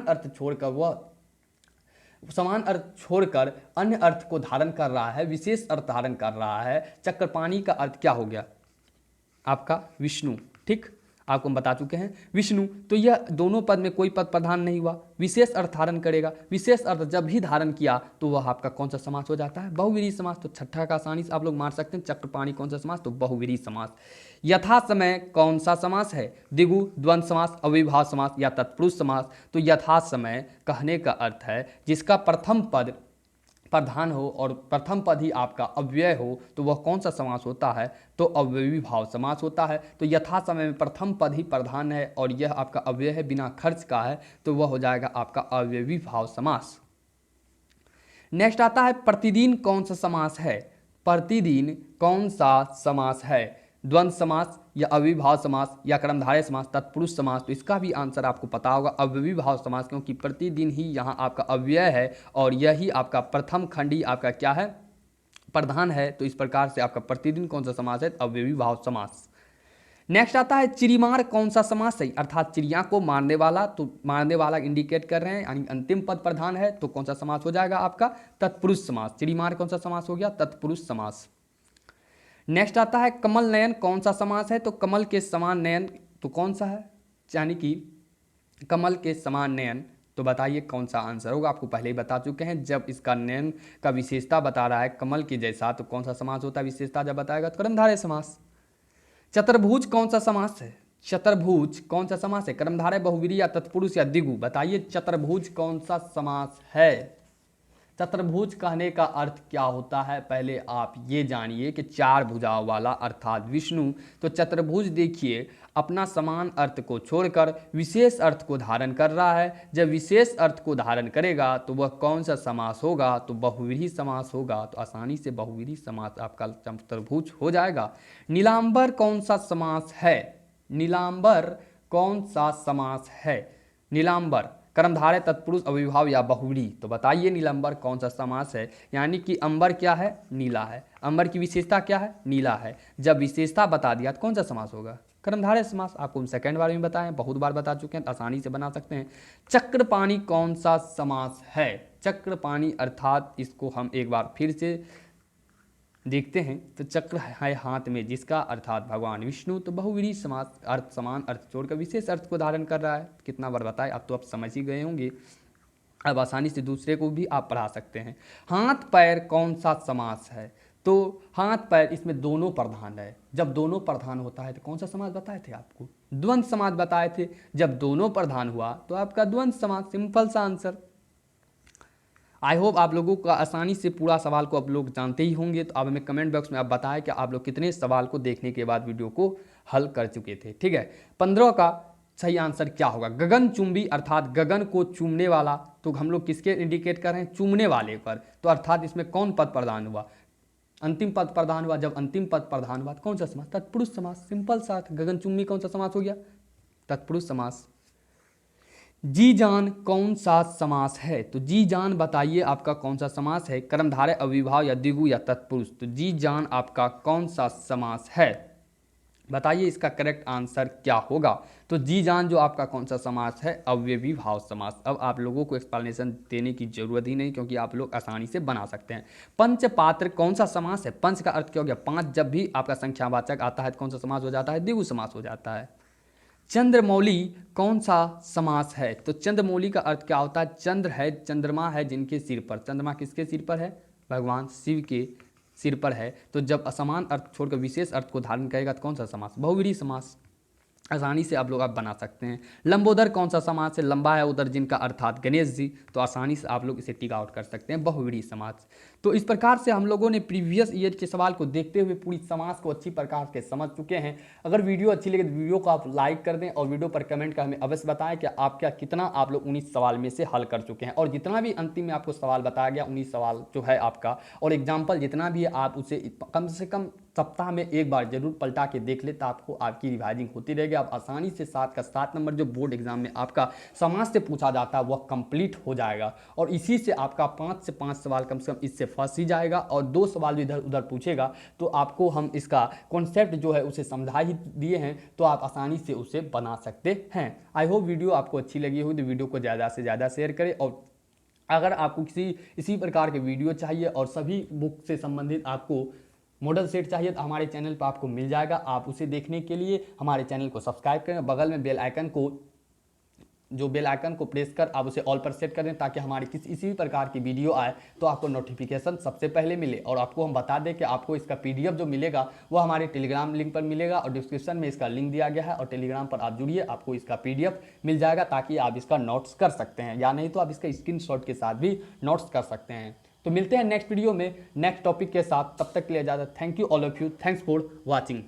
अर्थ छोड़कर अन्य अर्थ को धारण कर रहा है, विशेष अर्थ धारण कर रहा है, चक्रपाणी का अर्थ क्या हो गया आपका? विष्णु। ठीक, आपको हम बता चुके हैं विष्णु। तो यह दोनों पद में कोई पद प्रधान नहीं हुआ, विशेष अर्थ धारण करेगा। विशेष अर्थ जब भी धारण किया तो वह आपका कौन सा समास हो जाता है? बहुव्रीहि समास। तो छठा का आसानी से आप लोग मार सकते हैं, चक्रपाणी कौन सा समास? तो बहुव्रीहि समास। यथा समय कौन सा समास है? द्विगु, द्वंद्व समास, अव्ययीभाव समास या तत्पुरुष समास। तो यथा समय कहने का अर्थ है जिसका प्रथम पद प्रधान हो और प्रथम पद ही आपका अव्यय हो, तो वह कौन सा समास होता है? तो अव्ययीभाव समास होता है। तो यथा समय में प्रथम पद ही प्रधान है और यह आपका अव्यय है, बिना खर्च का है, तो वह हो जाएगा आपका अव्ययीभाव समास। नेक्स्ट आता है प्रतिदिन कौन सा समास है? प्रतिदिन कौन सा समास है? द्वंद्व समास या अव्ययीभाव समास या कर्मधारय समास, तत्पुरुष समास। तो इसका भी आंसर आपको पता होगा, अव्ययीभाव समास, क्योंकि प्रतिदिन ही यहाँ आपका अव्यय है और यही आपका प्रथम खंडी आपका क्या है? प्रधान है। तो इस प्रकार से आपका प्रतिदिन कौन सा समास है? अव्ययीभाव समास। नेक्स्ट आता है चिरीमार कौन सा समास है? अर्थात चिड़िया को मारने वाला, तो मारने वाला इंडिकेट कर रहे हैं, यानी अंतिम पद प्रधान है, तो कौन सा समास हो जाएगा आपका? तत्पुरुष समास। चिड़ीमार कौन सा समास हो गया? तत्पुरुष समास। नेक्स्ट आता है कमल नयन कौन सा समास है? तो कमल के समान नयन तो कौन सा है? यानी कि कमल के समान नयन, तो बताइए कौन सा आंसर होगा? आपको पहले ही बता चुके हैं, जब इसका नयन का विशेषता बता रहा है कमल के जैसा, तो कौन सा समास होता है? विशेषता जब बताएगा तो कर्मधारय समास। चतुर्भुज कौन सा समास है? चतुर्भुज कौन सा समास है? कर्मधारय, बहुव्रीहि या तत्पुरुष या द्विगु। बताइए चतुर्भुज कौन सा समास है? चतुर्भुज कहने का अर्थ क्या होता है? पहले आप ये जानिए कि चार भुजाओं वाला अर्थात विष्णु। तो चतुर्भुज देखिए अपना समान अर्थ को छोड़कर विशेष अर्थ को धारण कर रहा है। जब विशेष अर्थ को धारण करेगा तो वह कौन सा समास होगा? तो बहुव्रीहि समास होगा। तो आसानी से बहुव्रीहि समास आपका चतुर्भुज हो जाएगा। नीलांबर कौन सा समास है? नीलांबर कौन सा समास है? नीलांबर कर्मधारय, तत्पुरुष, अव्ययीभाव या बहुव्रीहि। तो बताइए नीलांबर कौन सा समास है? यानी कि अंबर क्या है? नीला है। अंबर की विशेषता क्या है? नीला है। जब विशेषता बता दिया तो कौन सा समास होगा? कर्मधारय समास। आपको हम सेकंड बार में बताएं, बहुत बार बता चुके हैं, आसानी से बना सकते हैं। चक्रपाणी कौन सा समास है? चक्रपाणी अर्थात इसको हम एक बार फिर से देखते हैं, तो चक्र है हाथ में जिसका, अर्थात भगवान विष्णु। तो बहुव्रीहि समास, अर्थ समान अर्थ छोड़कर विशेष अर्थ को धारण कर रहा है। कितना बार बताए, अब तो आप समझ ही गए होंगे, अब आसानी से दूसरे को भी आप पढ़ा सकते हैं। हाथ पैर कौन सा समास है? तो हाथ पैर इसमें दोनों प्रधान है। जब दोनों प्रधान होता है तो कौन सा समास बताए थे आपको? द्वंद्व समास बताए थे। जब दोनों प्रधान हुआ तो आपका द्वंद्व समास। सिंपल सा आंसर। आई होप आप लोगों का आसानी से पूरा सवाल को आप लोग जानते ही होंगे। तो अब हमें कमेंट बॉक्स में आप बताएं कि आप लोग कितने सवाल को देखने के बाद वीडियो को हल कर चुके थे। ठीक है, 15 का सही आंसर क्या होगा? गगनचुंबी अर्थात गगन को चूमने वाला। तो हम लोग किसके इंडिकेट कर रहे हैं? चूमने वाले पर। तो अर्थात इसमें कौन पद प्रधान हुआ? अंतिम पद प्रधान हुआ। जब अंतिम पद प्रधान हुआ तो कौन सा समास? तत्पुरुष समास। सिंपल सा। गगनचुंबी कौन सा समास हो गया? तत्पुरुष समास। जी जान कौन सा समास है? तो जी जान बताइए आपका कौन सा समास है? कर्मधारय, अव्ययीभाव या द्विगु या तत्पुरुष? तो जी जान आपका कौन सा समास है? बताइए इसका करेक्ट आंसर क्या होगा? तो जी जान जो आपका कौन सा समास है? अव्ययी भाव समास। अब आप लोगों को एक्सप्लेनेशन देने की जरूरत ही नहीं, क्योंकि आप लोग आसानी से बना सकते हैं। पंचपात्र कौन सा समास है? पंच का अर्थ क्या हो गया? पांच। जब भी आपका संख्यावाचक आता है तो कौन सा समास हो जाता है? द्विगु समास हो जाता है। चंद्रमौली कौन सा समास है? तो चंद्रमौली का अर्थ क्या होता है? चंद्र है, चंद्रमा है जिनके सिर पर। चंद्रमा किसके सिर पर है? भगवान शिव के सिर पर है। तो जब असमान अर्थ छोड़कर विशेष अर्थ को धारण करेगा तो कौन सा समास? बहुव्रीहि समास। आसानी से आप लोग बना सकते हैं। लंबोदर कौन सा समास है? लंबा है उदर जिनका, अर्थात गणेश जी। तो आसानी से आप लोग इसे टिक आउट कर सकते हैं, बहुव्रीहि समास। तो इस प्रकार से हम लोगों ने प्रीवियस ईयर के सवाल को देखते हुए पूरी समास को अच्छी प्रकार से समझ चुके हैं। अगर वीडियो अच्छी लगे तो वीडियो को आप लाइक कर दें और वीडियो पर कमेंट कर हमें अवश्य बताएं कि आप क्या कितना आप लोग 19 सवाल में से हल कर चुके हैं। और जितना भी अंतिम में आपको सवाल बताया गया 19 सवाल जो है आपका, और एग्जाम्पल जितना भी है आप उसे कम से कम सप्ताह में एक बार जरूर पलटा के देख ले, तो आपको आपकी रिवाइजिंग होती रहेगी। आप आसानी से 7 का 7 नंबर जो बोर्ड एग्जाम में आपका समाज से पूछा जाता है वह कंप्लीट हो जाएगा। और इसी से आपका 5 से 5 सवाल कम से कम इससे फंस ही जाएगा। और 2 सवाल इधर उधर पूछेगा तो आपको हम इसका कॉन्सेप्ट जो है उसे समझा ही दिए हैं, तो आप आसानी से उसे बना सकते हैं। आई होप वीडियो आपको अच्छी लगी हो तो वीडियो को ज़्यादा से ज़्यादा शेयर करें। और अगर आपको किसी इसी प्रकार के वीडियो चाहिए और सभी बुक से संबंधित आपको मॉडल सेट चाहिए तो हमारे चैनल पर आपको मिल जाएगा। आप उसे देखने के लिए हमारे चैनल को सब्सक्राइब करें, बगल में बेल आइकन को प्रेस कर आप उसे ऑल पर सेट कर दें, ताकि हमारी इसी प्रकार की वीडियो आए तो आपको नोटिफिकेशन सबसे पहले मिले। और आपको हम बता दें कि आपको इसका PDF जो मिलेगा वो हमारे टेलीग्राम लिंक पर मिलेगा, और डिस्क्रिप्शन में इसका लिंक दिया गया है। और टेलीग्राम पर आप जुड़िए, आपको इसका PDF मिल जाएगा, ताकि आप इसका नोट्स कर सकते हैं, या नहीं तो आप इसका स्क्रीनशॉट के साथ भी नोट्स कर सकते हैं। तो मिलते हैं नेक्स्ट वीडियो में नेक्स्ट टॉपिक के साथ। तब तक के लिए इजाजत। Thank you all of you. Thanks for watching.